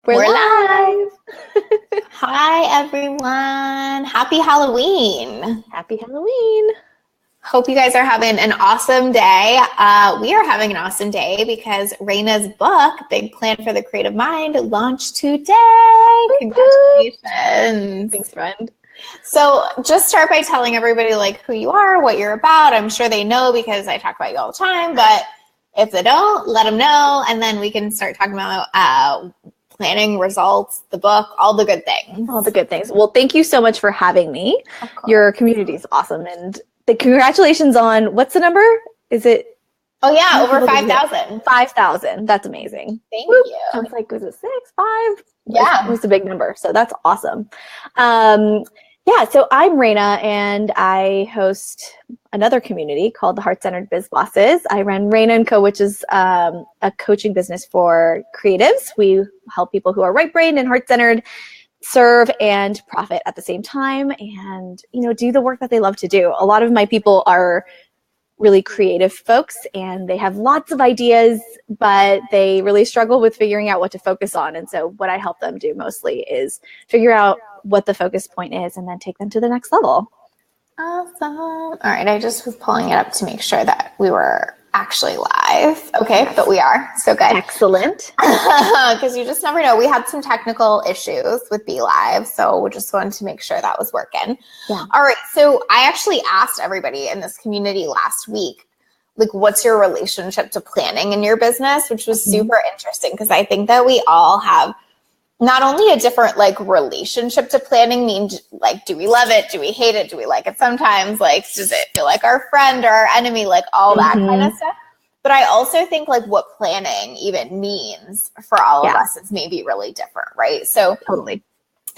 We're live. Hi, everyone. Happy Halloween. Happy Halloween. Hope you guys are having an awesome day. We are having an awesome day because Reina's book, Big Plan for the Creative Mind, launched today. Congratulations. Thanks, friend. So just start by telling everybody like who you are, what you're about. I'm sure they know because I talk about you all the time, but if they don't, let them know. And then we can start talking about planning, results, the book, all the good things. All the good things. Well, thank you so much for having me. Your community is awesome. And congratulations on, what's the number? Is it? Oh, yeah, over 5,000. 5,000. That's amazing. Thank you. I was like, was it 6, 5? Yeah. It was a big number. So that's awesome. So I'm Reina, and I host another community called the Heart-Centered Biz Bosses. I run Reina & Co., which is a coaching business for creatives. We help people who are right-brained and heart-centered serve and profit at the same time and, do the work that they love to do. A lot of my people are really creative folks, and they have lots of ideas, but they really struggle with figuring out what to focus on. And so what I help them do mostly is figure out what the focus point is and then take them to the next level. Awesome. All right. I just was pulling it up to make sure that we were actually live. Okay. Yes. But we are. So good. Excellent. Because you just never know. We had some technical issues with Be Live. So we just wanted to make sure that was working. Yeah. All right. So I actually asked everybody in this community last week, like, what's your relationship to planning in your business, which was super interesting because I think that we all have not only a different relationship to planning, do we love it? Do we hate it? Do we like it sometimes? Does it feel like our friend or our enemy? All that kind of stuff. But I also think what planning even means for all of us is maybe really different, right? So totally.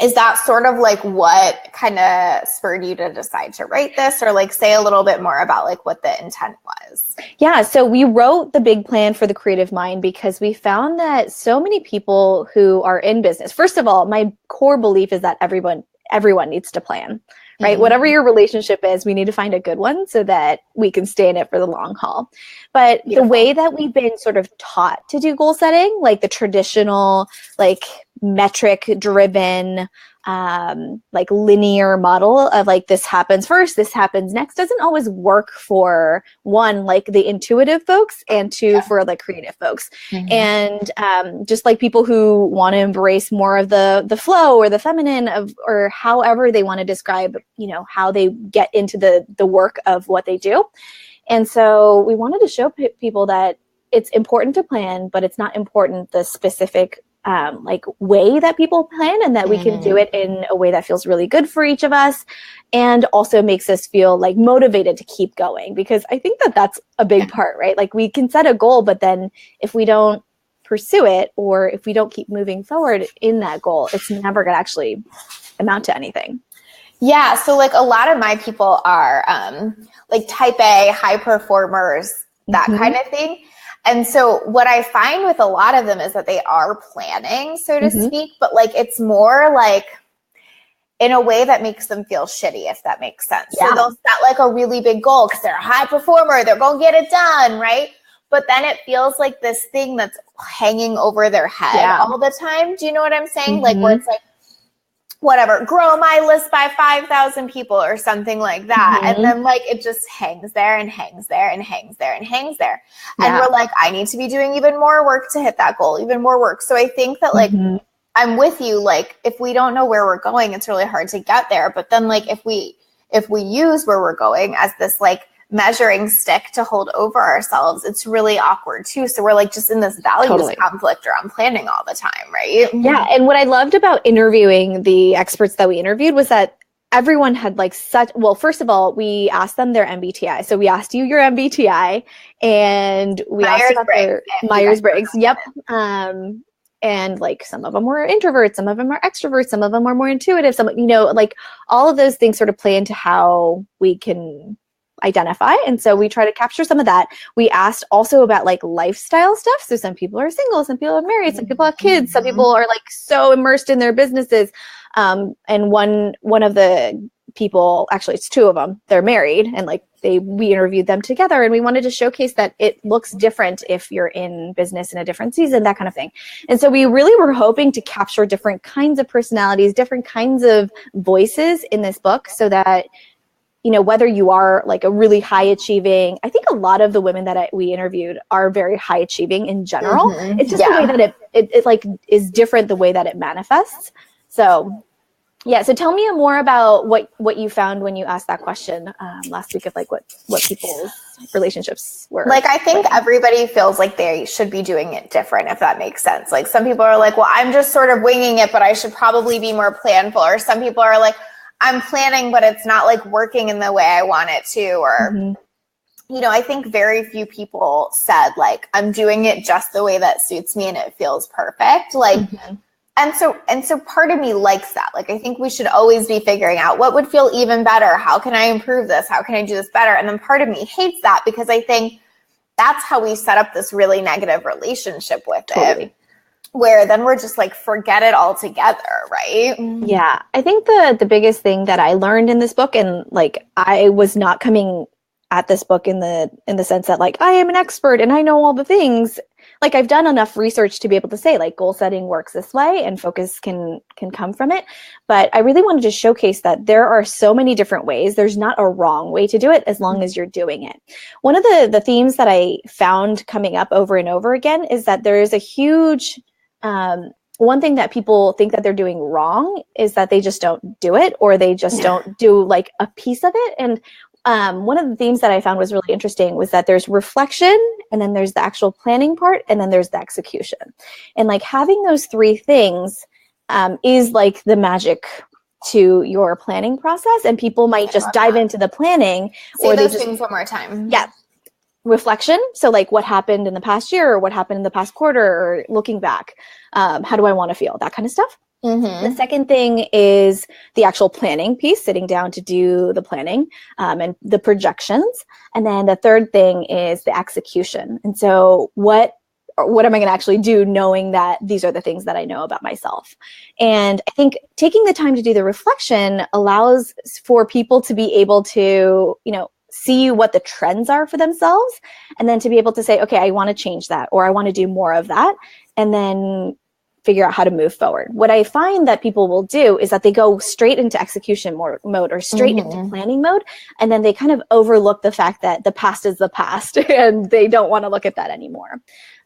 Is that sort of what kind of spurred you to decide to write this, or say a little bit more about what the intent was? Yeah. So we wrote the Big Plan for the Creative Mind because we found that so many people who are in business, first of all, my core belief is that everyone needs to plan, right? Mm-hmm. Whatever your relationship is, we need to find a good one so that we can stay in it for the long haul. But the way that we've been sort of taught to do goal setting, the traditional, metric driven, linear model of this happens first, this happens next, doesn't always work for one, the intuitive folks, and two, for the creative folks. Mm-hmm. And just people who want to embrace more of the flow or the feminine or however they want to describe, how they get into the work of what they do. And so we wanted to show people that it's important to plan, but it's not important the specific way that people plan, and that we can do it in a way that feels really good for each of us and also makes us feel motivated to keep going, because I think that that's a big part, right? We can set a goal, but then if we don't pursue it, or if we don't keep moving forward in that goal, it's never going to actually amount to anything. Yeah. So a lot of my people are type A, high performers, that kind of thing. And so what I find with a lot of them is that they are planning, so to speak, but it's more in a way that makes them feel shitty, if that makes sense. Yeah. So they'll set a really big goal because they're a high performer. They're going to get it done, right? But then it feels like this thing that's hanging over their head all the time. Do you know what I'm saying? Where it's whatever, grow my list by 5,000 people or something like that. And then it just hangs there and hangs there and hangs there and hangs there. And we're I need to be doing even more work to hit that goal, even more work. So I think that I'm with you. If we don't know where we're going, it's really hard to get there. But then if we use where we're going as this measuring stick to hold over ourselves, it's really awkward too. So we're just in this values conflict around planning all the time, right? Yeah. And what I loved about interviewing the experts that we interviewed was that everyone had first of all, we asked them their MBTI. So we asked you your MBTI, and we asked about their Myers-Briggs. Yep. And some of them were introverts, some of them are extroverts, some of them are more intuitive, some, all of those things sort of play into how we can identify. And so we try to capture some of that. We asked also about lifestyle stuff. So some people are single, some people are married, some people have kids, some people are so immersed in their businesses. And one of the people, actually it's two of them, they're married and we interviewed them together, and we wanted to showcase that it looks different if you're in business in a different season, that kind of thing. And so we really were hoping to capture different kinds of personalities, different kinds of voices in this book, so that, you know, whether you are like a really high achieving, I think a lot of the women that we interviewed are very high achieving in general. It's just the way that it like is different, the way that it manifests. So yeah. So tell me more about what you found when you asked that question last week of like what people's relationships were. Like, I think everybody feels like they should be doing it different, if that makes sense. Like some people are like, well, I'm just sort of winging it, but I should probably be more planful. Or some people are like, I'm planning, but it's not like working in the way I want it to. Or, you know, I think very few people said like, I'm doing it just the way that suits me and it feels perfect. Like, And so part of me likes that. Like, I think we should always be figuring out what would feel even better. How can I improve this? How can I do this better? And then part of me hates that, because I think that's how we set up this really negative relationship with it, where then we're just like, forget it altogether, right? Yeah. I think the biggest thing that I learned in this book, and like, I was not coming at this book in the sense that like, I am an expert and I know all the things. Like, I've done enough research to be able to say like goal setting works this way and focus can come from it. But I really wanted to showcase that there are so many different ways. There's not a wrong way to do it as long as you're doing it. One of the themes that I found coming up over and over again is that there is a huge, one thing that people think that they're doing wrong is that they just don't do it, or they just don't do like a piece of it. And one of the themes that I found was really interesting was that there's reflection, and then there's the actual planning part, and then there's the execution. And like, having those three things is like the magic to your planning process. And people might just dive into the planning. Say those things one more time. Yeah. Reflection. So like, what happened in the past year, or what happened in the past quarter, or looking back, how do I want to feel? That kind of stuff. The second thing is the actual planning piece, sitting down to do the planning and the projections. And then the third thing is the execution. And so what am I going to actually do, knowing that these are the things that I know about myself? And I think taking the time to do the reflection allows for people to be able to, you know, see what the trends are for themselves, and then to be able to say, okay, I want to change that, or I want to do more of that. And then figure out how to move forward. What I find that people will do is that they go straight into execution mode, or straight into planning mode. And then they kind of overlook the fact that the past is the past and they don't want to look at that anymore.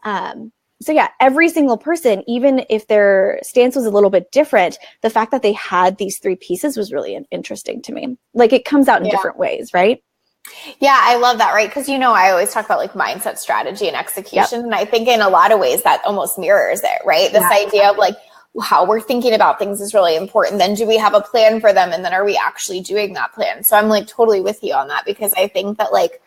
So yeah, every single person, even if their stance was a little bit different, the fact that they had these three pieces was really interesting to me. Like, it comes out in different ways, right? Yeah, I love that, right? Because, you know, I always talk about like mindset, strategy, and execution. And I think in a lot of ways that almost mirrors it, right? This idea of like how we're thinking about things is really important. Then do we have a plan for them? And then are we actually doing that plan? So I'm like totally with you on that, because I think that like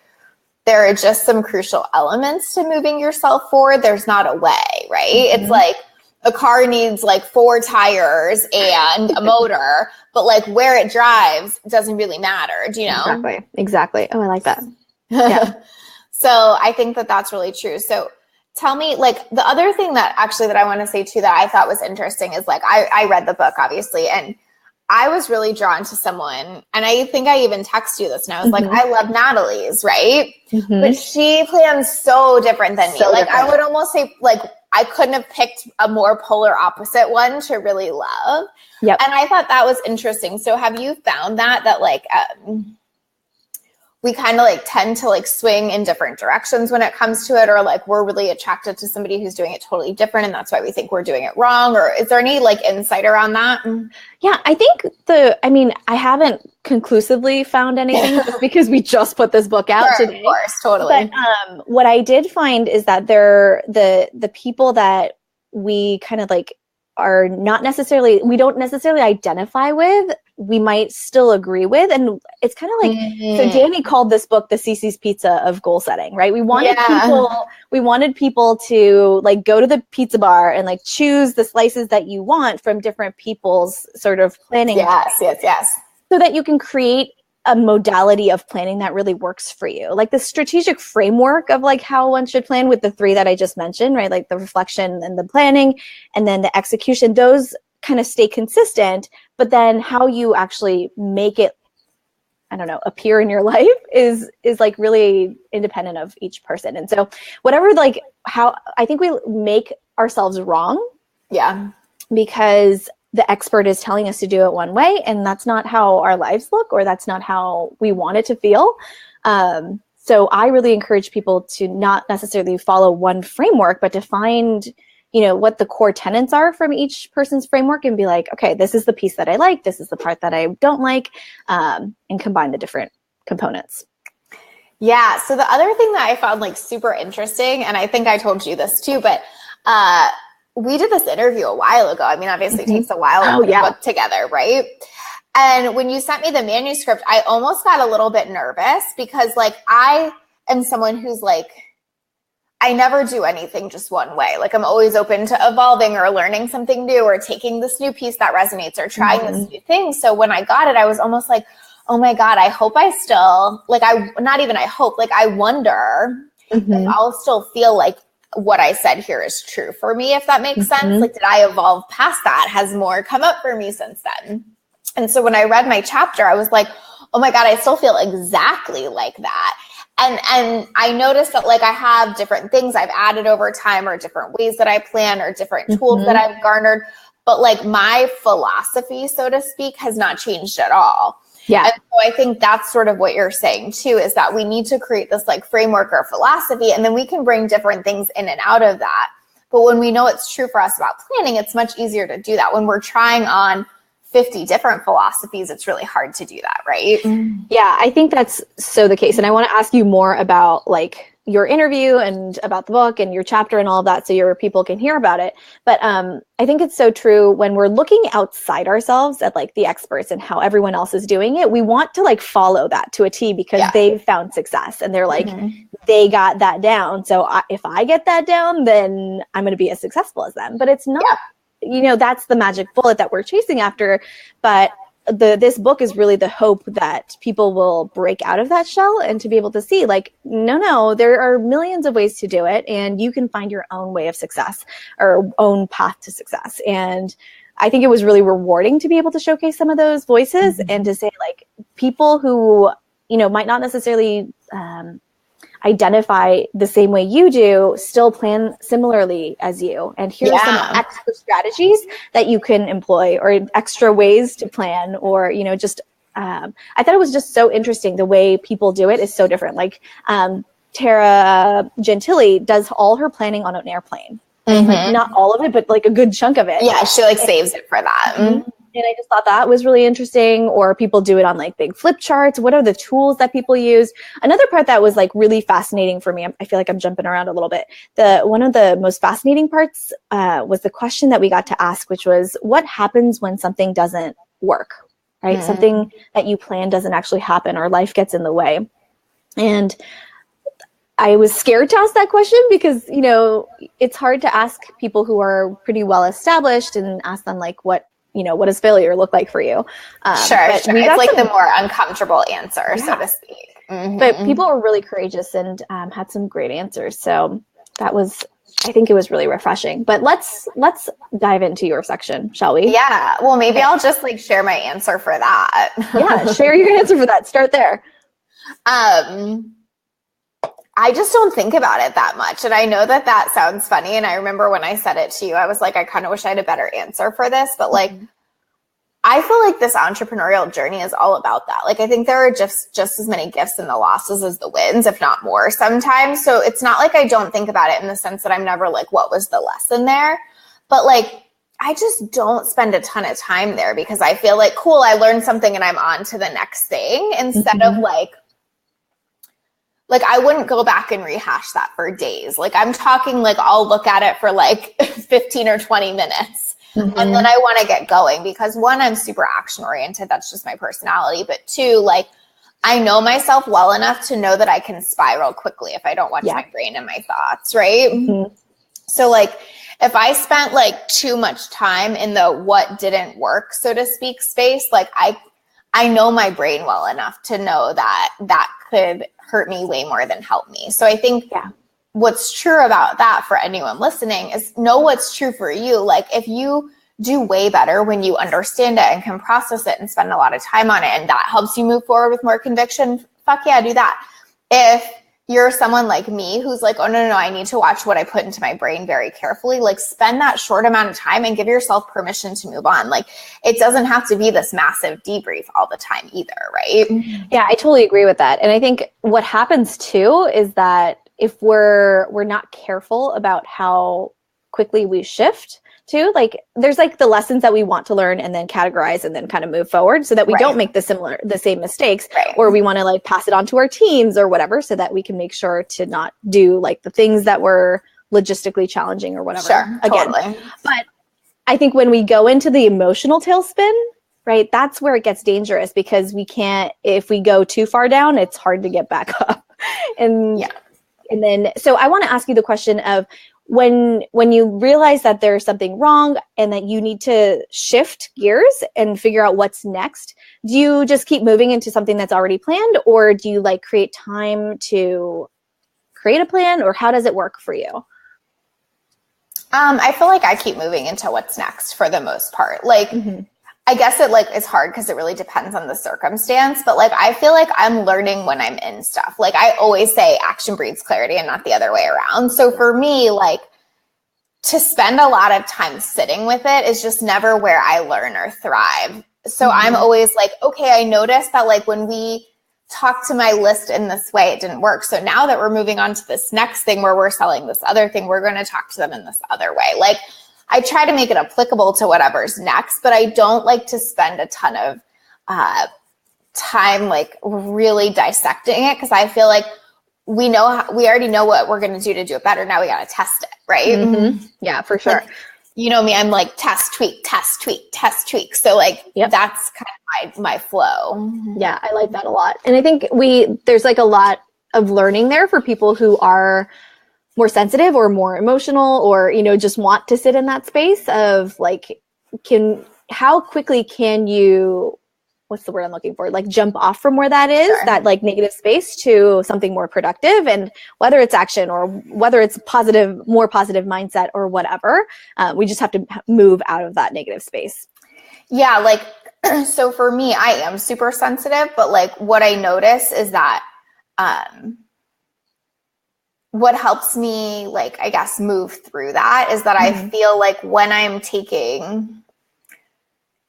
there are just some crucial elements to moving yourself forward. There's not a way, right? It's like a car needs like 4 tires and a motor, but like where it drives doesn't really matter. Do you know? Exactly. Oh, I like that. Yeah. So I think that that's really true. So tell me, like, the other thing that actually that I want to say too, that I thought was interesting is like, I read the book obviously, and I was really drawn to someone, and I think I even texted you this, and I was like, I love Natalie's, right? But she plans so different than me. Like, I would almost say like, I couldn't have picked a more polar opposite one to really love. And I thought that was interesting. So have you found that like, we kind of like tend to like swing in different directions when it comes to it, or like we're really attracted to somebody who's doing it totally different, and that's why we think we're doing it wrong? Or is there any like insight around that? Yeah, I think I haven't conclusively found anything just because we just put this book out today. Of course, totally. But what I did find is that the people that we kind of like are not necessarily, we don't necessarily identify with, we might still agree with. And it's kind of like, so Danny called this book the Cece's Pizza of goal setting, right? We wanted people to like go to the pizza bar and like choose the slices that you want from different people's sort of planning. Yes. So that you can create a modality of planning that really works for you. Like the strategic framework of like how one should plan, with the three that I just mentioned, right? Like the reflection and the planning and then the execution, those kind of stay consistent, but then how you actually make it I don't know, appear in your life is like really independent of each person. And so whatever, like how I think we make ourselves wrong. Yeah. Because the expert is telling us to do it one way, and that's not how our lives look, or that's not how we want it to feel. So I really encourage people to not necessarily follow one framework, but to find, you know, what the core tenets are from each person's framework and be like, okay, this is the piece that I like, this is the part that I don't like, and combine the different components. Yeah. So the other thing that I found like super interesting, and I think I told you this too, but we did this interview a while ago. I mean, obviously it takes a while to put a book together, right? And when you sent me the manuscript, I almost got a little bit nervous because like I am someone who's like, I never do anything just one way. Like I'm always open to evolving or learning something new or taking this new piece that resonates or trying this new thing. So when I got it, I was almost like, oh my God, I hope I still, like I wonder if I'll still feel like what I said here is true for me, if that makes sense. Like, did I evolve past that? Has more come up for me since then? And so when I read my chapter, I was like, oh my God, I still feel exactly like that. And I noticed that like I have different things I've added over time or different ways that I plan or different tools that I've garnered. But like my philosophy, so to speak, has not changed at all. Yeah. And so I think that's sort of what you're saying too, is that we need to create this like framework or philosophy, and then we can bring different things in and out of that. But when we know it's true for us about planning, it's much easier to do that. When we're trying on 50 different philosophies, it's really hard to do that, right? Yeah, I think that's so the case. And I want to ask you more about like your interview and about the book and your chapter and all of that, so your people can hear about it. But I think it's so true when we're looking outside ourselves at like the experts and how everyone else is doing it, we want to like follow that to a T because they've found success and they're like, they got that down. So if I get that down, then I'm going to be as successful as them. But it's not, you know, that's the magic bullet that we're chasing after. But this book is really the hope that people will break out of that shell and to be able to see like, no, there are millions of ways to do it, and you can find your own way of success or own path to success. And I think it was really rewarding to be able to showcase some of those voices and to say like people who, you know, might not necessarily identify the same way you do still plan similarly as you, and here are some extra strategies that you can employ or extra ways to plan, or you know, just I thought it was just so interesting the way people do it is so different. Like Tara Gentili does all her planning on an airplane. Like, not all of it, but like a good chunk of it. Yeah, she like saves it for that. And I just thought that was really interesting. Or people do it on like big flip charts. What are the tools that people use? Another part that was like really fascinating for me, I feel like I'm jumping around a little bit. One of the most fascinating parts was the question that we got to ask, which was, what happens when something doesn't work, right? Something that you plan doesn't actually happen, or life gets in the way. And I was scared to ask that question because, you know, it's hard to ask people who are pretty well established and ask them like, what does failure look like for you? Sure. It's like the more uncomfortable answer, so to speak. But people were really courageous and had some great answers. So that was, I think it was really refreshing. But let's dive into your section, shall we? Yeah. Well, maybe I'll just like share my answer for that. Yeah, share your answer for that. Start there. I just don't think about it that much. And I know that that sounds funny. And I remember when I said it to you, I was like, I kind of wish I had a better answer for this. But like, I feel like this entrepreneurial journey is all about that. Like, I think there are just as many gifts in the losses as the wins, if not more sometimes. So it's not like I don't think about it in the sense that I'm never like, what was the lesson there? But like, I just don't spend a ton of time there because I feel like, cool, I learned something and I'm on to the next thing instead of like I wouldn't go back and rehash that for days. Like I'm talking like I'll look at it for like 15 or 20 minutes and then I want to get going because one, I'm super action oriented. That's just my personality. But two, like I know myself well enough to know that I can spiral quickly if I don't watch my brain and my thoughts. Right. So like if I spent like too much time in the what didn't work, so to speak, space, like I know my brain well enough to know that that could hurt me way more than help me. So I think what's true about that for anyone listening is know what's true for you. Like if you do way better when you understand it and can process it and spend a lot of time on it. And that helps you move forward with more conviction. Fuck yeah, do that. If you're someone like me who's like, oh, no, I need to watch what I put into my brain very carefully. Like, spend that short amount of time and give yourself permission to move on. Like, it doesn't have to be this massive debrief all the time either, right? Yeah, I totally agree with that. And I think what happens too is that if we're not careful about how quickly we shift too, like there's like the lessons that we want to learn and then categorize and then kind of move forward so that we don't make the same mistakes, or we want to like pass it on to our teams or whatever, so that we can make sure to not do like the things that were logistically challenging or whatever. Sure, again. Totally. But I think when we go into the emotional tailspin, right, that's where it gets dangerous, because we can't, if we go too far down, it's hard to get back up. And then, so I want to ask you the question of, when you realize that there's something wrong and that you need to shift gears and figure out what's next, do you just keep moving into something that's already planned, or do you like create time to create a plan, or how does it work for you? I feel like I keep moving into what's next for the most part. Like, I guess it like is hard because it really depends on the circumstance, but like I feel like I'm learning when I'm in stuff. Like I always say, action breeds clarity and not the other way around. So for me, like to spend a lot of time sitting with it is just never where I learn or thrive. So I'm always like, okay, I noticed that like when we talked to my list in this way, it didn't work. So now that we're moving on to this next thing where we're selling this other thing, we're going to talk to them in this other way. Like I try to make it applicable to whatever's next, but I don't like to spend a ton of time like really dissecting it, because I feel like we already know what we're going to do it better. Now we got to test it, right? Yeah, for sure. Like, you know me, I'm like test, tweak, test, tweak, test, tweak. So like that's kind of my flow. Yeah, I like that a lot. And I think there's like a lot of learning there for people who are more sensitive or more emotional, or, you know, just want to sit in that space of like, how quickly can you, what's the word I'm looking for? Like jump off from where that is, that like negative space, to something more productive, and whether it's action or whether it's more positive mindset or whatever, we just have to move out of that negative space. Yeah. Like, so for me, I am super sensitive, but like what I notice is that, what helps me, like, I guess, move through that is that I feel like when I'm taking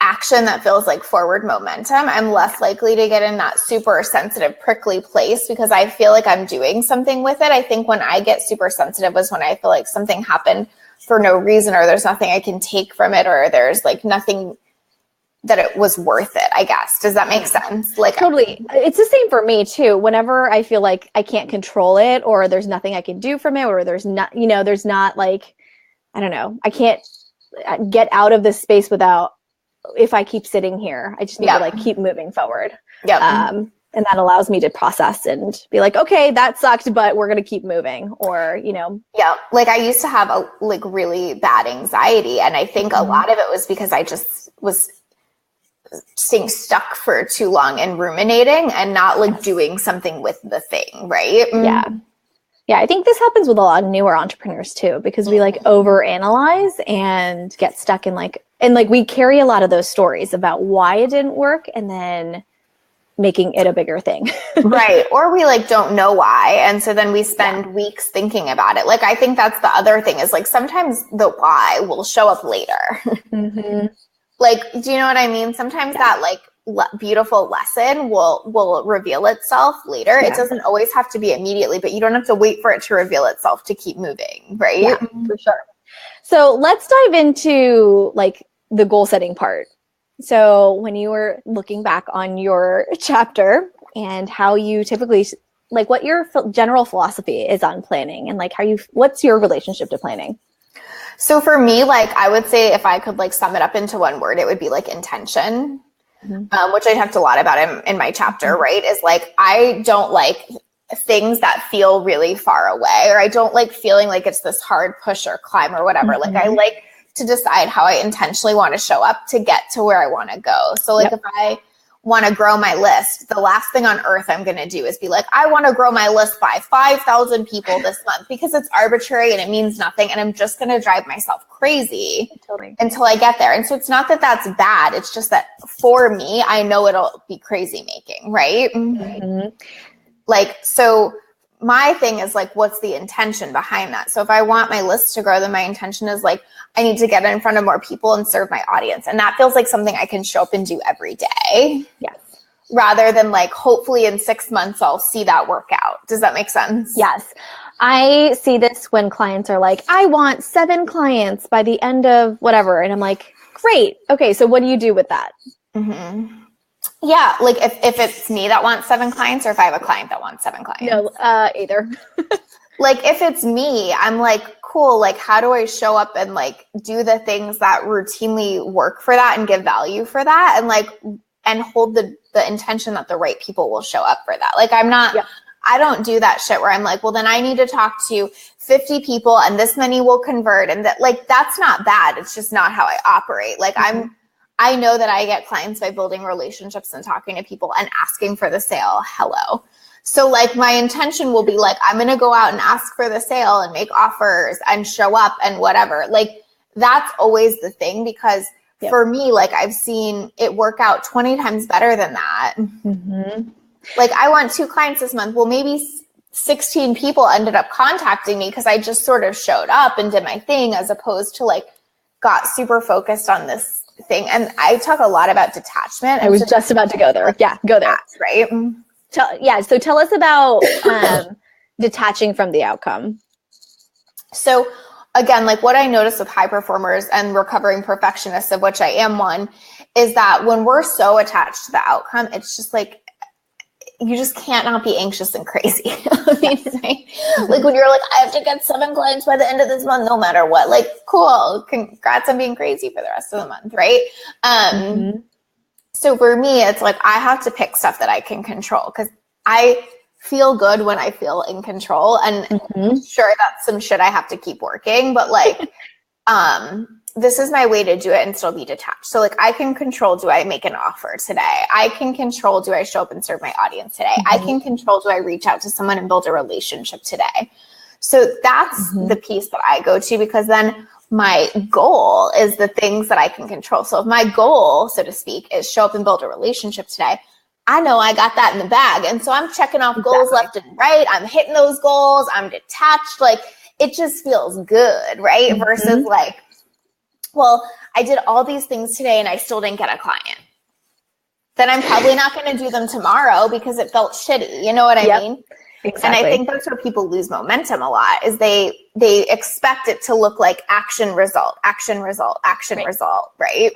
action that feels like forward momentum, I'm less likely to get in that super sensitive, prickly place, because I feel like I'm doing something with it. I think when I get super sensitive is when I feel like something happened for no reason, or there's nothing I can take from it, or there's like nothing that it was worth it, I guess. Does that make sense? Like totally. It's the same for me too. Whenever I feel like I can't control it, or there's nothing I can do from it, or there's not, you know, there's not like, I don't know, I can't get out of this space without, if I keep sitting here, I just need to like keep moving forward. And that allows me to process and be like, okay, that sucked, but we're going to keep moving, or, you know. Yeah. Like I used to have a like really bad anxiety. And I think a lot of it was because I just was staying stuck for too long and ruminating and not like doing something with the thing. Right. Yeah, I think this happens with a lot of newer entrepreneurs too, because we like overanalyze and get stuck in like, and like we carry a lot of those stories about why it didn't work, and then making it a bigger thing. Right. Or we like don't know why. And so then we spend weeks thinking about it. Like, I think that's the other thing is like, sometimes the why will show up later. Like, do you know what I mean? Sometimes that like beautiful lesson will reveal itself later. It doesn't always have to be immediately, but you don't have to wait for it to reveal itself to keep moving. Right. Yeah, for sure. So let's dive into like the goal setting part. So when you were looking back on your chapter and how you typically, like what your general philosophy is on planning, and like what's your relationship to planning? So for me, like I would say if I could like sum it up into one word, it would be like intention, which I talked a lot about in my chapter, right? Is like, I don't like things that feel really far away, or I don't like feeling like it's this hard push or climb or whatever. Like I like to decide how I intentionally want to show up to get to where I want to go. So like if I want to grow my list, the last thing on earth I'm going to do is be like, I want to grow my list by 5,000 people this month, because it's arbitrary and it means nothing. And I'm just going to drive myself crazy until I get there. And so it's not that that's bad. It's just that for me, I know it'll be crazy making, right? Mm-hmm. Like, so my thing is like, what's the intention behind that? So if I want my list to grow, then my intention is like, I need to get in front of more people and serve my audience. And that feels like something I can show up and do every day. Yes. Rather than like, hopefully in 6 months, I'll see that work out. Does that make sense? Yes. I see this when clients are like, I want 7 clients by the end of whatever. And I'm like, great. Okay. So what do you do with that? Mm-hmm. Yeah, like if it's me that wants 7 clients, or if I have a client that wants 7 clients. No, either. Like if it's me, I'm like, cool, like how do I show up and like do the things that routinely work for that and give value for that, and like and hold the intention that the right people will show up for that. Like I don't do that shit where I'm like, well, then I need to talk to 50 people and this many will convert, and that, like, that's not bad. It's just not how I operate. Like I know that I get clients by building relationships and talking to people and asking for the sale. Hello. So like my intention will be like, I'm going to go out and ask for the sale and make offers and show up and whatever. Like that's always the thing, because for me, like I've seen it work out 20 times better than that. Mm-hmm. Like I want 2 clients this month. Well, maybe 16 people ended up contacting me because I just sort of showed up and did my thing, as opposed to like got super focused on this thing. And I talk a lot about detachment. I was just about to go there. Yeah, go there. Right. So tell us about detaching from the outcome. So again, like what I notice with high performers and recovering perfectionists, of which I am one, is that when we're so attached to the outcome, it's just like, you just can't not be anxious and crazy. Like when you're like, I have to get 7 clients by the end of this month, no matter what. Like, cool. Congrats on being crazy for the rest of the month, right? So for me, it's like I have to pick stuff that I can control, because I feel good when I feel in control. And sure, that's some shit I have to keep working, but like, this is my way to do it and still be detached. So like I can control, do I make an offer today? I can control, do I show up and serve my audience today? I can control, do I reach out to someone and build a relationship today? So that's the piece that I go to, because then my goal is the things that I can control. So if my goal, so to speak, is show up and build a relationship today, I know I got that in the bag. And so I'm checking off goals left and right. I'm hitting those goals. I'm detached. Like it just feels good, right? Versus like, well, I did all these things today and I still didn't get a client. Then I'm probably not going to do them tomorrow because it felt shitty. You know what I mean? Exactly. And I think that's where people lose momentum a lot, is they expect it to look like action, result, result, right?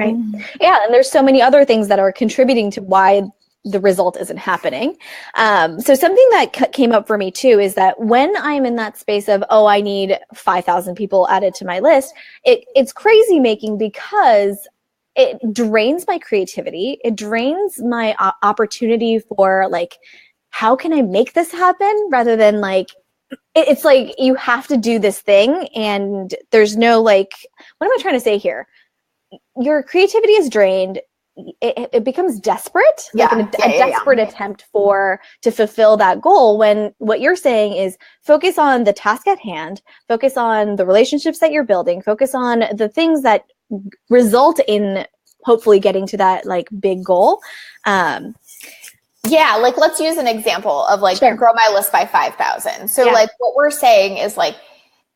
Yeah. And there's so many other things that are contributing to why the result isn't happening. So something that came up for me too is that when I'm in that space of, oh, I need 5,000 people added to my list, it's crazy making, because it drains my creativity. It drains my opportunity for like, how can I make this happen, rather than like, it's like you have to do this thing and there's no like, what am I trying to say here? Your creativity is drained. It becomes desperate, like a desperate attempt to fulfill that goal, when what you're saying is focus on the task at hand, focus on the relationships that you're building, focus on the things that result in hopefully getting to that like big goal. Yeah, like let's use an example of like grow my list by 5,000. So like what we're saying is like,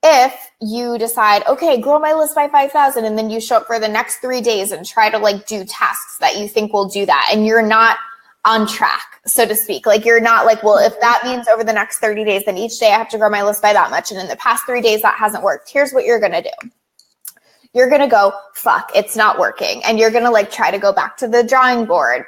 if you decide, okay, grow my list by 5,000, and then you show up for the next 3 days and try to like do tasks that you think will do that, and you're not on track, so to speak. Like you're not like, well, if that means over the next 30 days, then each day I have to grow my list by that much. And in the past 3 days, that hasn't worked. Here's what you're going to do. You're going to go, fuck, it's not working. And you're going to like try to go back to the drawing board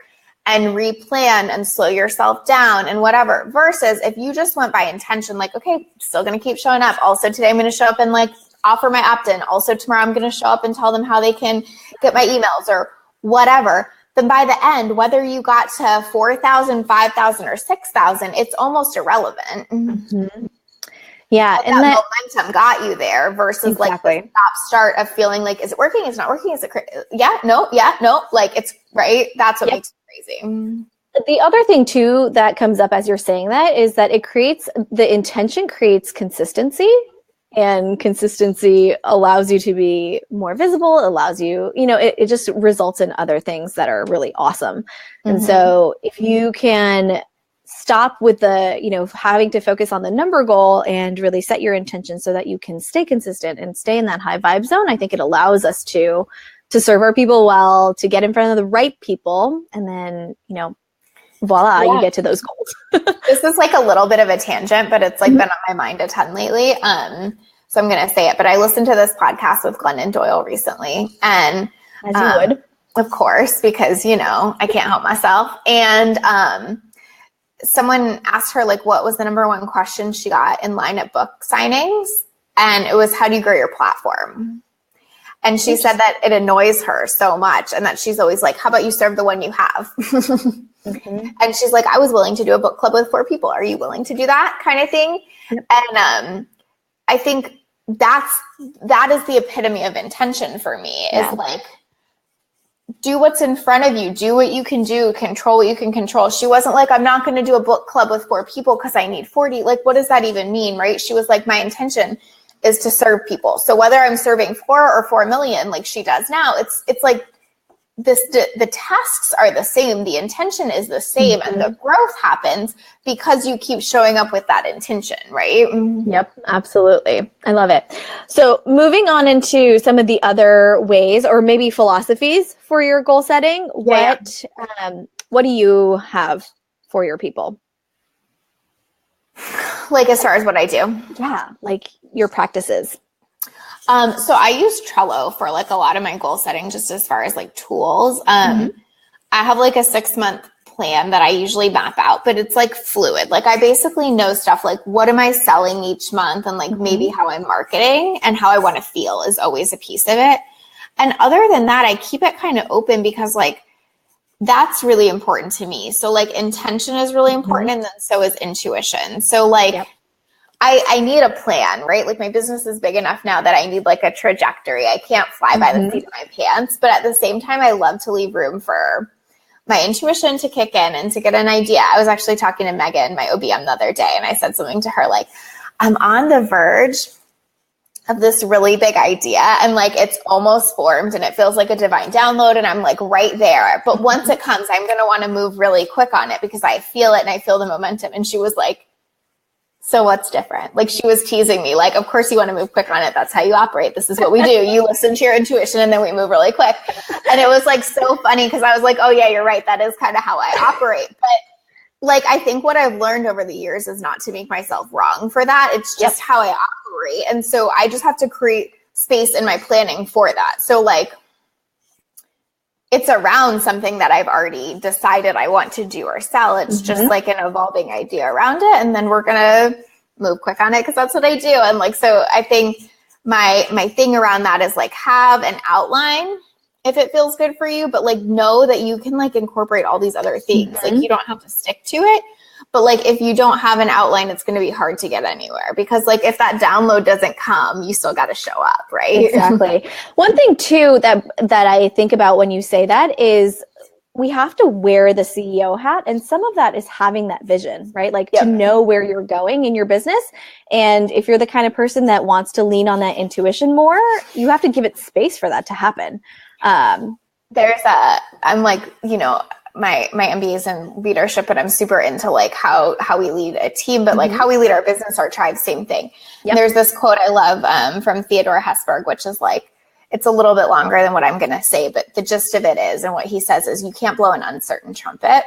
and replan and slow yourself down and whatever. Versus if you just went by intention, like, okay, still going to keep showing up. Also today I'm going to show up and like offer my opt-in. Also tomorrow I'm going to show up and tell them how they can get my emails or whatever. Then by the end, whether you got to 4,000, 5,000 or 6,000, it's almost irrelevant. Yeah. But and that momentum got you there versus like the stop start of feeling like, is it working? It's not working. Is it yeah, no. Like it's right? That's what makes it crazy. The other thing too that comes up as you're saying that is that the intention creates consistency, and consistency allows you to be more visible, allows you, it just results in other things that are really awesome. And so if you can stop with the, having to focus on the number goal and really set your intention so that you can stay consistent and stay in that high vibe zone, I think it allows us to serve our people well, to get in front of the right people, and then, voila, you get to those goals. This is like a little bit of a tangent, but it's like been on my mind a ton lately. So I'm going to say it, but I listened to this podcast with Glennon Doyle recently, and as you would, of course, because, I can't help myself. And, someone asked her, like, what was the number one question she got in line at book signings? And it was, how do you grow your platform? And she said that it annoys her so much, and that she's always like, how about you serve the one you have? And she's like, I was willing to do a book club with 4 people. Are you willing to do that kind of thing? Yep. And I think that is the epitome of intention for me, is like, do what's in front of you, do what you can do, control what you can control. She wasn't like, I'm not going to do a book club with 4 people because I need 40. Like, what does that even mean, right? She was like, my intention is to serve people. So whether I'm serving 4 or 4 million, like she does now, it's like the tasks are the same. The intention is the same, and the growth happens because you keep showing up with that intention, right? Yep, absolutely. I love it. So moving on into some of the other ways, or maybe philosophies for your goal setting, what do you have for your people? Like, as far as what I do? Yeah, like your practices. So I use Trello for like a lot of my goal setting, just as far as like tools. I have like a 6-month plan that I usually map out, but it's like fluid. Like, I basically know stuff like, what am I selling each month? And like maybe how I'm marketing and how I want to feel is always a piece of it. And other than that, I keep it kind of open because like, that's really important to me. So like, intention is really important. And then so is intuition. So like, I need a plan, right? Like, my business is big enough now that I need like a trajectory. I can't fly by the seat of my pants, but at the same time, I love to leave room for my intuition to kick in and to get an idea. I was actually talking to Megan, my OBM, the other day, and I said something to her like, I'm on the verge of this really big idea, and like, it's almost formed and it feels like a divine download, and I'm like right there. But once it comes, I'm going to want to move really quick on it because I feel it and I feel the momentum. And she was like, so what's different? Like, she was teasing me, like, of course you want to move quick on it. That's how you operate. This is what we do. You listen to your intuition and then we move really quick. And it was like so funny because I was like, oh yeah, you're right. That is kind of how I operate. But like, I think what I've learned over the years is not to make myself wrong for that. It's just how I operate. And so I just have to create space in my planning for that. So like, it's around something that I've already decided I want to do or sell. It's just like an evolving idea around it. And then we're going to move quick on it because that's what I do. And like, so I think my thing around that is like, have an outline if it feels good for you, but like, know that you can like incorporate all these other things. Like, you don't have to stick to it. But like, if you don't have an outline, it's going to be hard to get anywhere because like, if that download doesn't come, you still got to show up, right? Exactly. One thing too, that I think about when you say that is we have to wear the CEO hat. And some of that is having that vision, right? Like to know where you're going in your business. And if you're the kind of person that wants to lean on that intuition more, you have to give it space for that to happen. I'm like, my MBA is in leadership, but I'm super into like how we lead a team, but like how we lead our business, our tribe, same thing. There's this quote I love from Theodore Hesburgh, which is like, it's a little bit longer than what I'm going to say, but the gist of it is, and what he says is, you can't blow an uncertain trumpet.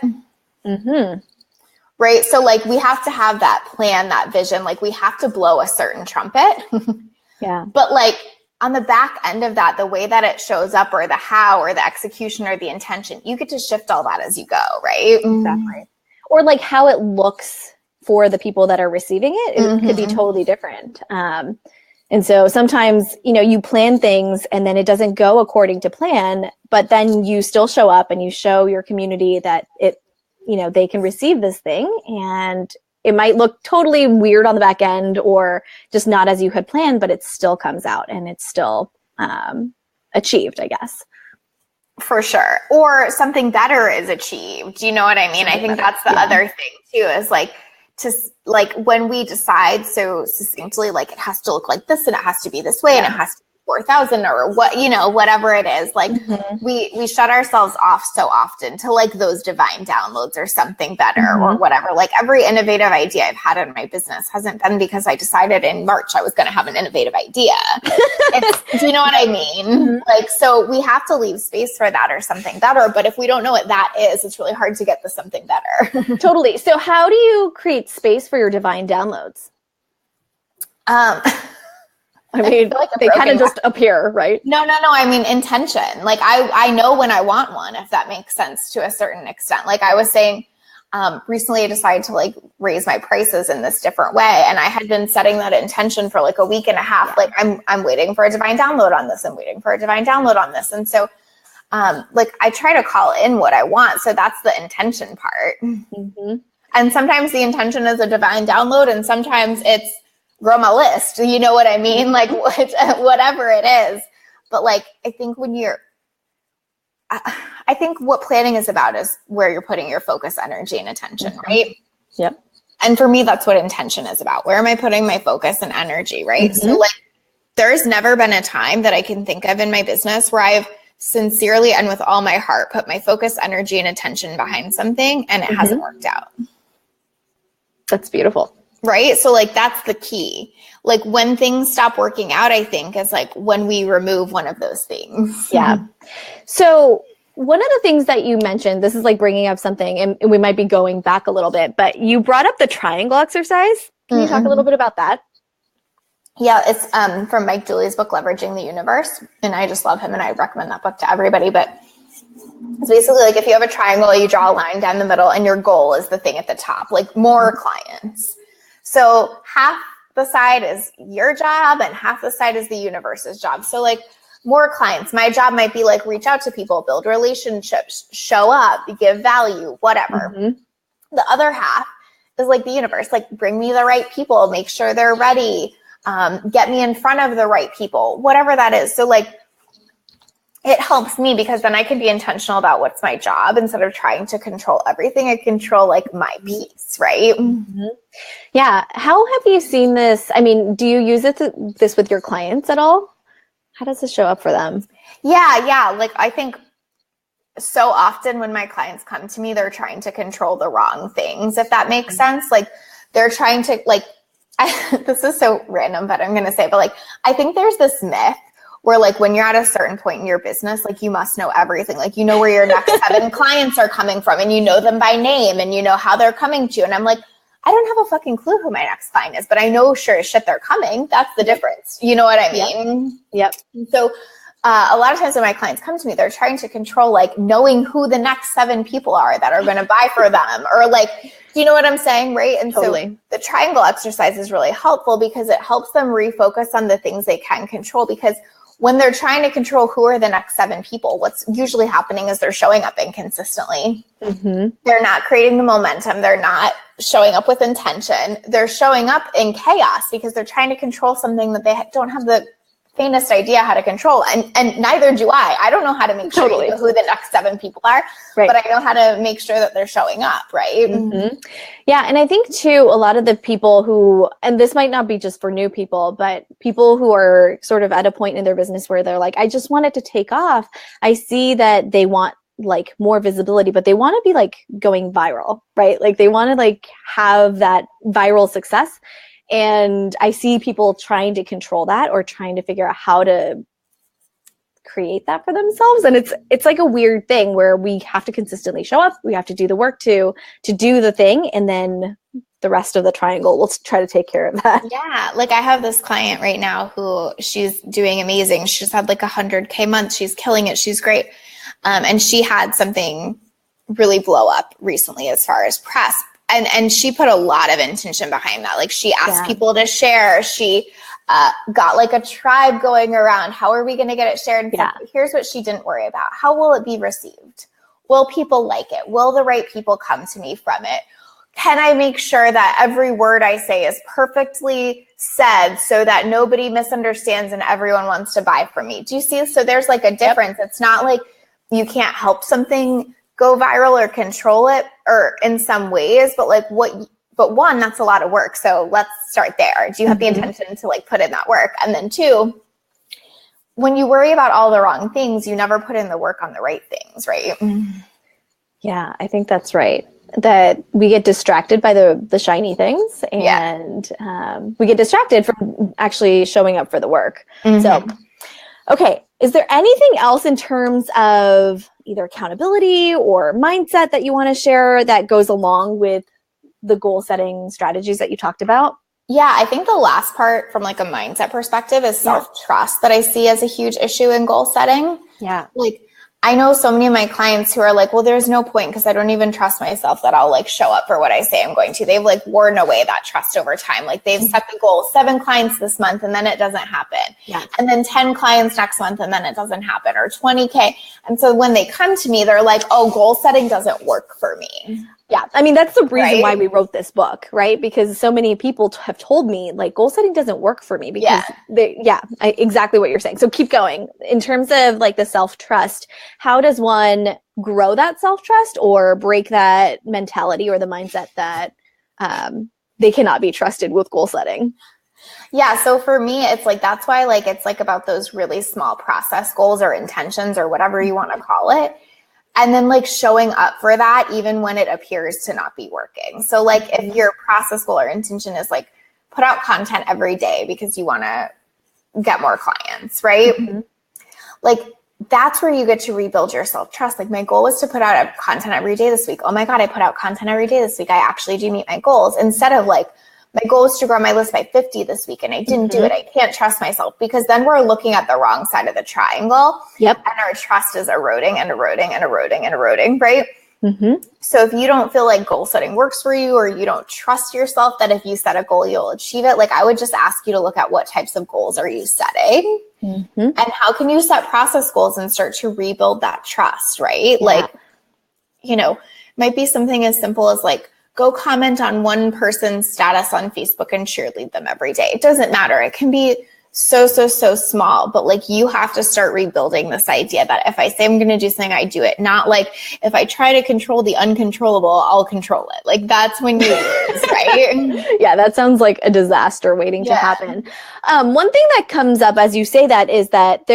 Right? So like, we have to have that plan, that vision. Like, we have to blow a certain trumpet. But like, on the back end of that, the way that it shows up, or the how, or the execution, or the intention, you get to shift all that as you go, right? Exactly. Or like how it looks for the people that are receiving it, it could be totally different. And so sometimes, you plan things and then it doesn't go according to plan, but then you still show up and you show your community that they can receive this thing, and it might look totally weird on the back end or just not as you had planned, but it still comes out and it's still achieved, I guess. For sure. Or something better is achieved. Do you know what I mean? I think that's the other thing too, is like, when we decide so succinctly, like it has to look like this and it has to be this way and it has to be 4,000 or what, whatever it is, like we shut ourselves off so often to like those divine downloads or something better or whatever. Like every innovative idea I've had in my business hasn't been because I decided in March I was going to have an innovative idea. Do you know what I mean? Like, so we have to leave space for that or something better. But if we don't know what that is, it's really hard to get the something better. Totally. So how do you create space for your divine downloads? I mean, like they kind of just appear, right? No. I mean, intention. Like I know when I want one, if that makes sense to a certain extent. Like I was saying, recently I decided to like raise my prices in this different way. And I had been setting that intention for like a week and a half. Like I'm waiting for a divine download on this. I'm waiting for a divine download on this. And so, like I try to call in what I want. So that's the intention part. And sometimes the intention is a divine download and sometimes it's grow my list. You know what I mean? Like whatever it is. But like, I think I think what planning is about is where you're putting your focus, energy, and attention, right? Yep. And for me, that's what intention is about. Where am I putting my focus and energy, right? So like, there's never been a time that I can think of in my business where I've sincerely and with all my heart put my focus, energy, and attention behind something and it hasn't worked out. That's beautiful. Right? So like, that's the key. Like when things stop working out, I think is like when we remove one of those things. Yeah. So one of the things that you mentioned, this is like bringing up something and we might be going back a little bit, but you brought up the triangle exercise. Can you talk a little bit about that? Yeah. It's from Mike Julie's book, Leveraging the Universe. And I just love him and I recommend that book to everybody. But it's basically like if you have a triangle, you draw a line down the middle and your goal is the thing at the top, like more clients. So half the side is your job and half the side is the universe's job. So like more clients, my job might be like reach out to people, build relationships, show up, give value, whatever. The other half is like the universe, like bring me the right people, make sure they're ready, get me in front of the right people, whatever that is. So like it helps me because then I can be intentional about what's my job instead of trying to control everything. I control like my piece, right? Yeah. How have you seen this? I mean, do you use this with your clients at all? How does this show up for them? Yeah. Like I think so often when my clients come to me, they're trying to control the wrong things, if that makes sense. Like they're trying to like, this is so random, but I'm going to say, but like, I think there's this myth where like when you're at a certain point in your business, like you must know everything. Like you know where your next 7 clients are coming from and you know them by name and you know how they're coming to you. And I'm like, I don't have a fucking clue who my next client is, but I know sure as shit they're coming. That's the difference. You know what I mean? Yep. So a lot of times when my clients come to me, they're trying to control like knowing who the next 7 people are that are going to buy for them or like, you know what I'm saying? Right. And so the triangle exercise is really helpful because it helps them refocus on the things they can control, because when they're trying to control who are the next 7 people, what's usually happening is they're showing up inconsistently. They're not creating the momentum. They're not showing up with intention. They're showing up in chaos because they're trying to control something that they don't have the faintest idea how to control. And neither do I. I don't know how to make sure you know who the next 7 people are, but I know how to make sure that they're showing up, right? Yeah. And I think too, a lot of the people who, and this might not be just for new people, but people who are sort of at a point in their business where they're like, I just want it to take off. I see that they want like more visibility, but they want to be like going viral, right? Like they want to like have that viral success. And I see people trying to control that or trying to figure out how to create that for themselves. And it's like a weird thing where we have to consistently show up. We have to do the work to do the thing. And then the rest of the triangle will try to take care of that. Yeah. Like I have this client right now who she's doing amazing. She's had like 100K month. She's killing it. She's great. And she had something really blow up recently as far as press. And she put a lot of intention behind that. Like she asked people to share. She got like a tribe going around. How are we going to get it shared? Here's what she didn't worry about. How will it be received? Will people like it? Will the right people come to me from it? Can I make sure that every word I say is perfectly said so that nobody misunderstands and everyone wants to buy from me? Do you see? So there's like a difference. It's not like, you can't help something go viral or control it or in some ways, but like but one, that's a lot of work. So let's start there. Do you have the intention to like put in that work? And then two, when you worry about all the wrong things, you never put in the work on the right things, right? Yeah, I think that's right. That we get distracted by the shiny things, and we get distracted from actually showing up for the work. So, okay, is there anything else in terms of either accountability or mindset that you want to share that goes along with the goal setting strategies that you talked about? Yeah, I think the last part from like a mindset perspective is self-trust that I see as a huge issue in goal setting. Yeah. Like, I know so many of my clients who are like, well, there's no point because I don't even trust myself that I'll like show up for what I say I'm going to. They've like worn away that trust over time. Like they've set the goal 7 clients this month and then it doesn't happen. Yeah. And then 10 clients next month and then it doesn't happen, or 20K. And so when they come to me, they're like, oh, goal setting doesn't work for me. Yeah. I mean, that's the reason why we wrote this book, right? Because so many people have told me like goal setting doesn't work for me because exactly what you're saying. So keep going. In terms of like the self-trust, how does one grow that self-trust or break that mentality or the mindset that they cannot be trusted with goal setting? Yeah. So for me, it's like, that's why like, it's like about those really small process goals or intentions or whatever you want to call it. And then like showing up for that, even when it appears to not be working. So like if your process goal or intention is like put out content every day because you want to get more clients, right? Like that's where you get to rebuild your self-trust. Like my goal was to put out content every day this week. Oh my God, I put out content every day this week. I actually do meet my goals. Instead of like, my goal is to grow my list by 50 this week and I didn't do it. I can't trust myself, because then we're looking at the wrong side of the triangle. Yep. And our trust is eroding and eroding and eroding and eroding, right? So if you don't feel like goal setting works for you, or you don't trust yourself that if you set a goal, you'll achieve it, like I would just ask you to look at what types of goals are you setting and how can you set process goals and start to rebuild that trust, right? Yeah. Like, you know, might be something as simple as like, go comment on one person's status on Facebook and cheerlead them every day. It doesn't matter. It can be so small, but like you have to start rebuilding this idea that if I say I'm going to do something, I do it. Not like if I try to control the uncontrollable, I'll control it. Like that's when you lose, right? Yeah, that sounds like a disaster waiting to happen. One thing that comes up as you say that is that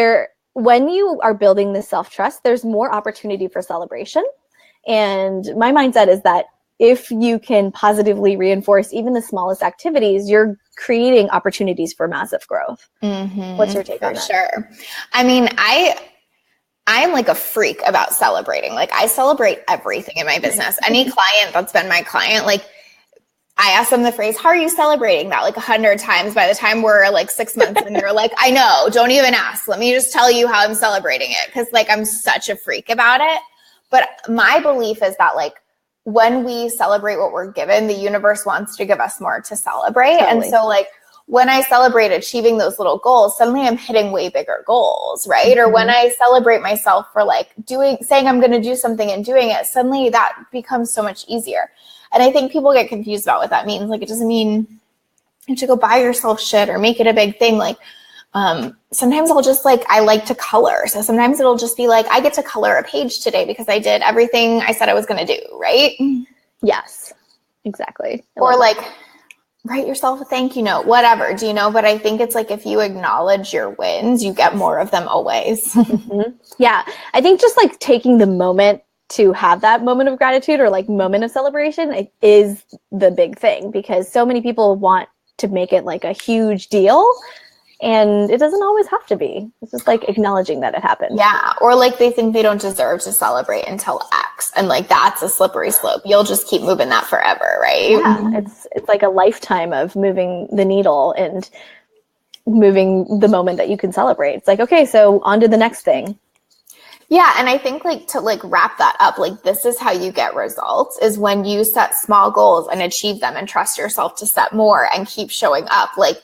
when you are building this self-trust, there's more opportunity for celebration. And my mindset is that if you can positively reinforce even the smallest activities, you're creating opportunities for massive growth. What's your take on that? Sure. I mean, I'm like a freak about celebrating. Like I celebrate everything in my business. Any client that's been my client, like I ask them the phrase, how are you celebrating that? Like 100 times by the time we're like 6 months and they're like, I know, don't even ask. Let me just tell you how I'm celebrating it. Cause like I'm such a freak about it. But my belief is that like, when we celebrate what we're given, the universe wants to give us more to celebrate. Totally. And so like when I celebrate achieving those little goals, suddenly I'm hitting way bigger goals, right? Or when I celebrate myself for like saying I'm going to do something and doing it, suddenly that becomes so much easier. And I think people get confused about what that means. Like it doesn't mean you have to go buy yourself shit or make it a big thing. Like sometimes I'll just like, I like to color. So sometimes it'll just be like, I get to color a page today because I did everything I said I was going to do. Right. Yes, exactly. Or like write yourself a thank you note, whatever, do you know? But I think it's like, if you acknowledge your wins, you get more of them always. Yeah. I think just like taking the moment to have that moment of gratitude or like moment of celebration is the big thing, because so many people want to make it like a huge deal. And it doesn't always have to be. It's just like acknowledging that it happened. Yeah. Or like they think they don't deserve to celebrate until X. And like that's a slippery slope. You'll just keep moving that forever, right? Yeah. It's like a lifetime of moving the needle and moving the moment that you can celebrate. It's like, okay, so on to the next thing. Yeah. And I think like to like wrap that up, like this is how you get results, is when you set small goals and achieve them and trust yourself to set more and keep showing up. Like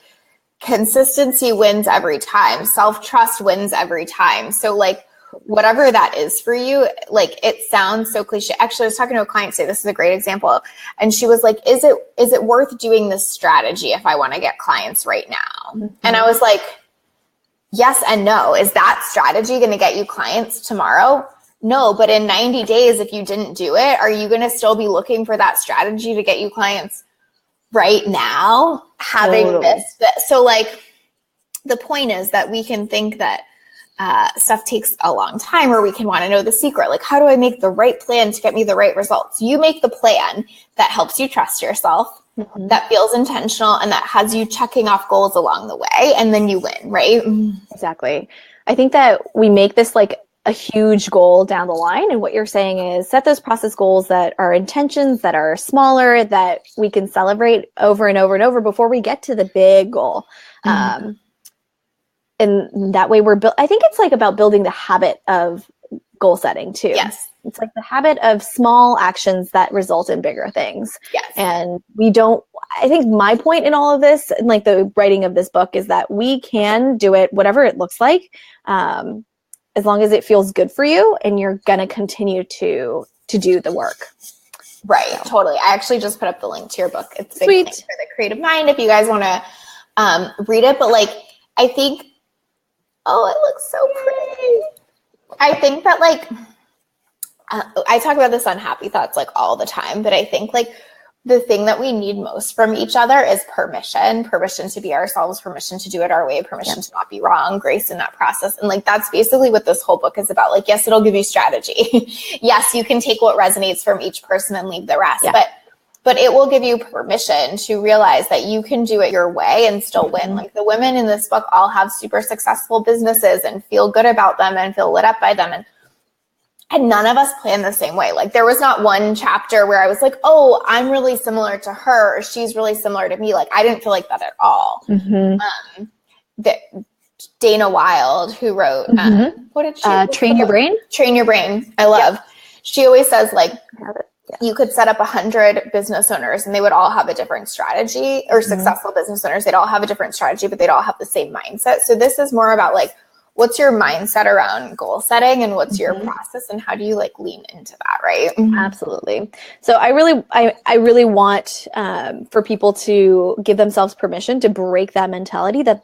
consistency wins every time. Self-trust wins every time. So like whatever that is for you, like it sounds so cliche. Actually, I was talking to a client today. This is a great example. And she was like, is it worth doing this strategy if I want to get clients right now? And I was like, yes and no. Is that strategy going to get you clients tomorrow? No, but in 90 days, if you didn't do it, are you going to still be looking for that strategy to get you clients right now, having missed it? So like, the point is that we can think that stuff takes a long time, or we can want to know the secret. Like, how do I make the right plan to get me the right results? You make the plan that helps you trust yourself, that feels intentional, and that has you checking off goals along the way, and then you win, right? Exactly. I think that we make this like a huge goal down the line. And what you're saying is set those process goals that are intentions, that are smaller, that we can celebrate over and over and over before we get to the big goal. And that way I think it's like about building the habit of goal setting too. Yes. It's like the habit of small actions that result in bigger things. Yes. And I think my point in all of this, and like the writing of this book, is that we can do it, whatever it looks like, as long as it feels good for you and you're going to continue to do the work. Right. So. Totally. I actually just put up the link to your book. It's a big link for the creative mind if you guys want to read it. But like, I think, oh, it looks so pretty. I think that like, I talk about this on Happy Thoughts like all the time, but I think like the thing that we need most from each other is permission to be ourselves, permission to do it our way, permission to not be wrong, grace in that process. And like, that's basically what this whole book is about. Like, yes, it'll give you strategy. Yes, you can take what resonates from each person and leave the rest, but it will give you permission to realize that you can do it your way and still win. Like the women in this book all have super successful businesses and feel good about them and feel lit up by them. And none of us plan the same way. Like there was not one chapter where I was like, oh, I'm really similar to her, or she's really similar to me. Like I didn't feel like that at all. Dana Wilde, who wrote, what did she? Train Your Brain. Train Your Brain. I love. She always says like, you could set up 100 business owners and they would all have a different strategy, or successful business owners. They'd all have a different strategy, but they'd all have the same mindset. So this is more about like, what's your mindset around goal setting and what's your process and how do you like lean into that, right? Absolutely. So I really want for people to give themselves permission to break that mentality that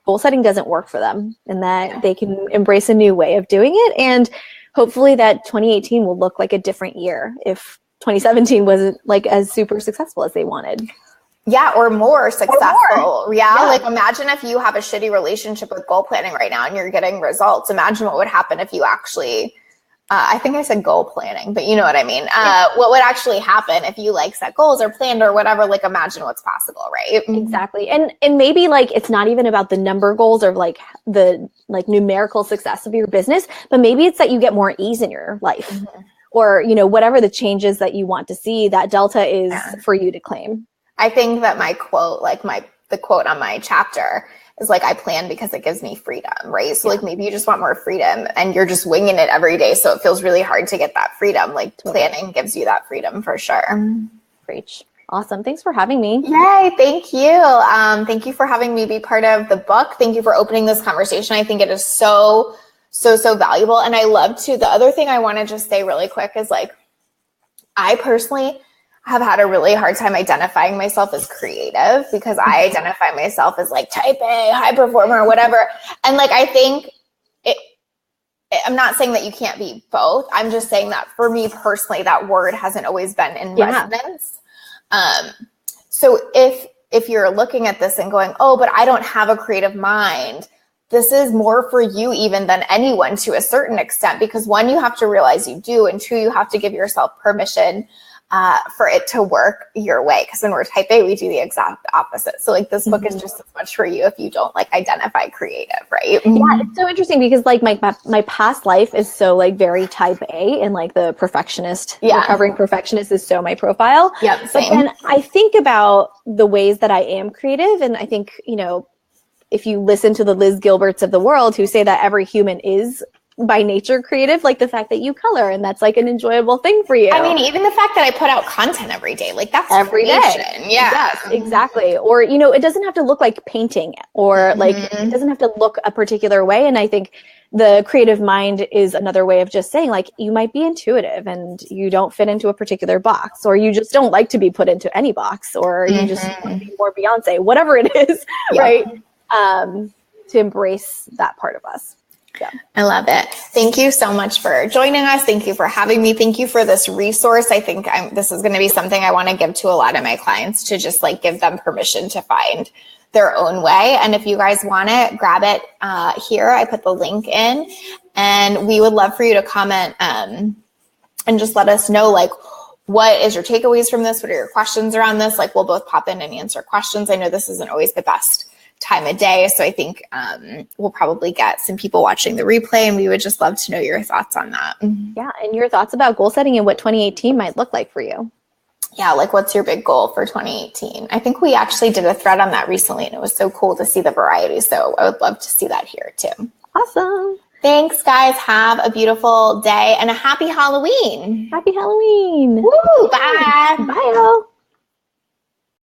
goal setting doesn't work for them, and that they can embrace a new way of doing it. And hopefully that 2018 will look like a different year if 2017 wasn't like as super successful as they wanted. Yeah, or more successful. Yeah, like imagine if you have a shitty relationship with goal planning right now and you're getting results. Imagine what would happen if you actually, I think I said goal planning, but you know what I mean. What would actually happen if you like set goals or planned or whatever, like imagine what's possible, right? Exactly. And maybe like, it's not even about the number goals or like the like numerical success of your business, but maybe it's that you get more ease in your life or, you know, whatever the changes that you want to see, that delta is for you to claim. I think that my quote, like the quote on my chapter is like, I plan because it gives me freedom, right? So like maybe you just want more freedom and you're just winging it every day. So it feels really hard to get that freedom. Like planning gives you that freedom for sure. Preach. Awesome. Thanks for having me. Yay. Thank you. Thank you for having me be part of the book. Thank you for opening this conversation. I think it is so valuable. And I love to, the other thing I want to just say really quick is like, I personally have had a really hard time identifying myself as creative because I identify myself as like type A, high performer, or whatever. And like, I think I'm not saying that you can't be both. I'm just saying that for me personally, that word hasn't always been in resonance. So if you're looking at this and going, oh, but I don't have a creative mind, this is more for you even than anyone to a certain extent, because one, you have to realize you do, and two, you have to give yourself permission for it to work your way. Because when we're type A, we do the exact opposite. So like this book is just as much for you if you don't like identify creative, right? Yeah, it's so interesting because like my past life is so like very type A, and like the perfectionist, recovering perfectionist is so my profile. Yep, same. But then I think about the ways that I am creative, and I think, you know, if you listen to the Liz Gilberts of the world who say that every human is by nature creative, like the fact that you color and that's like an enjoyable thing for you. I mean, even the fact that I put out content every day, like that's every creation. Day. Yeah, yes, exactly. Or, you know, it doesn't have to look like painting, or like it doesn't have to look a particular way. And I think the creative mind is another way of just saying like, you might be intuitive and you don't fit into a particular box, or you just don't like to be put into any box, or you just want to be more Beyonce, whatever it is, right? To embrace that part of us. Yeah. I love it. Thank you so much for joining us. Thank you for having me. Thank you for this resource. I think this is going to be something I want to give to a lot of my clients to just like give them permission to find their own way. And if you guys want it, grab it here. I put the link in, and we would love for you to comment and just let us know, like, what is your takeaways from this? What are your questions around this? Like, we'll both pop in and answer questions. I know this isn't always the best time of day, so I think we'll probably get some people watching the replay, and we would just love to know your thoughts on that. Yeah, and your thoughts about goal setting and what 2018 might look like for you. Yeah, like what's your big goal for 2018? I think we actually did a thread on that recently, and it was so cool to see the variety, so I would love to see that here too. Awesome. Thanks, guys. Have a beautiful day and a happy Halloween. Happy Halloween. Woo, bye. Bye, y'all.